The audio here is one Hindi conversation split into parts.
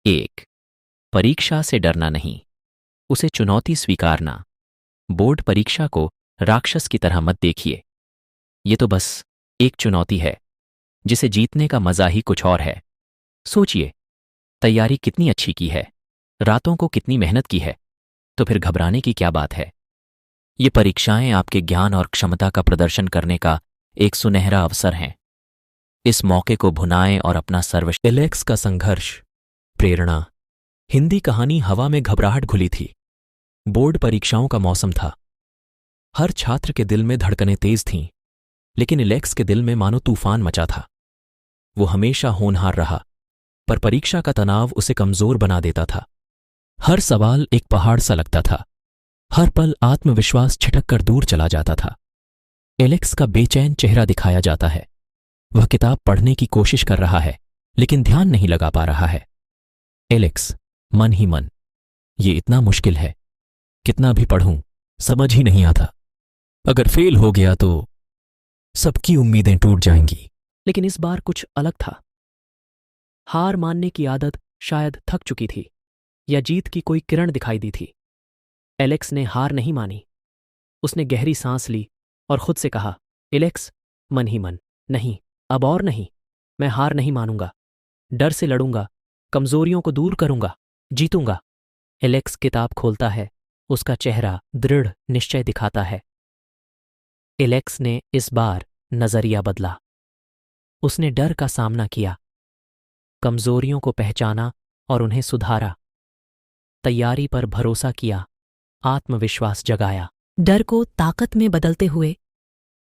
एक, परीक्षा से डरना नहीं, उसे चुनौती स्वीकारना। बोर्ड परीक्षा को राक्षस की तरह मत देखिए। ये तो बस एक चुनौती है, जिसे जीतने का मजा ही कुछ और है। सोचिए, तैयारी कितनी अच्छी की है, रातों को कितनी मेहनत की है, तो फिर घबराने की क्या बात है। ये परीक्षाएं आपके ज्ञान और क्षमता का प्रदर्शन करने का एक सुनहरा अवसर हैं। इस मौके को भुनाएं और अपना सर्वश्रेष्ठ। एलेक्स का संघर्ष, प्रेरणा। हिंदी कहानी हवा में घबराहट घुली थी। बोर्ड परीक्षाओं का मौसम था। हर छात्र के दिल में धड़कनें तेज थीं, लेकिन एलेक्स के दिल में मानो तूफान मचा था। वो हमेशा होनहार रहा, पर परीक्षा का तनाव उसे कमजोर बना देता था। हर सवाल एक पहाड़ सा लगता था। हर पल आत्मविश्वास छिटक कर दूर चला जाता था। एलेक्स का बेचैन चेहरा दिखाया जाता है। वह किताब पढ़ने की कोशिश कर रहा है, लेकिन ध्यान नहीं लगा पा रहा है। एलेक्स, मन ही मन, ये इतना मुश्किल है, कितना भी पढ़ूं समझ ही नहीं आता। अगर फेल हो गया तो सबकी उम्मीदें टूट जाएंगी। लेकिन इस बार कुछ अलग था। हार मानने की आदत शायद थक चुकी थी, या जीत की कोई किरण दिखाई दी थी। एलेक्स ने हार नहीं मानी। उसने गहरी सांस ली और खुद से कहा, एलेक्स, मन ही मन, नहीं, अब और नहीं। मैं हार नहीं मानूंगा। डर से लड़ूंगा, कमजोरियों को दूर करूंगा, जीतूंगा। एलेक्स किताब खोलता है। उसका चेहरा दृढ़ निश्चय दिखाता है। एलेक्स ने इस बार नजरिया बदला। उसने डर का सामना किया, कमजोरियों को पहचाना और उन्हें सुधारा। तैयारी पर भरोसा किया, आत्मविश्वास जगाया। डर को ताकत में बदलते हुए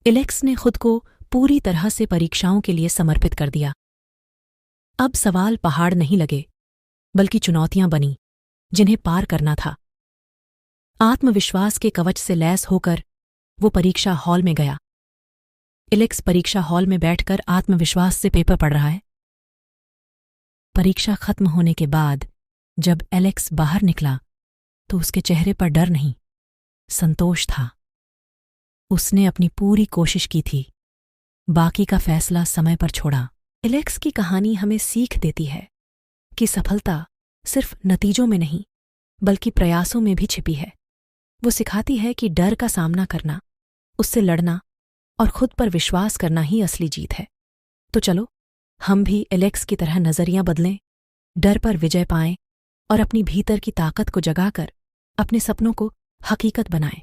एलेक्स ने खुद को पूरी तरह से परीक्षाओं के लिए समर्पित कर दिया। अब सवाल पहाड़ नहीं लगे, बल्कि चुनौतियां बनी, जिन्हें पार करना था। आत्मविश्वास के कवच से लैस होकर वो परीक्षा हॉल में गया। एलेक्स परीक्षा हॉल में बैठकर आत्मविश्वास से पेपर पढ़ रहा है। परीक्षा खत्म होने के बाद जब एलेक्स बाहर निकला, तो उसके चेहरे पर डर नहीं, संतोष था। उसने अपनी पूरी कोशिश की थी, बाकी का फैसला समय पर छोड़ा। एलेक्स की कहानी हमें सीख देती है कि सफलता सिर्फ नतीजों में नहीं, बल्कि प्रयासों में भी छिपी है। वो सिखाती है कि डर का सामना करना, उससे लड़ना और खुद पर विश्वास करना ही असली जीत है। तो चलो, हम भी एलेक्स की तरह नजरिया बदलें, डर पर विजय पाएं और अपनी भीतर की ताकत को जगाकर अपने सपनों को हकीकत बनाएं।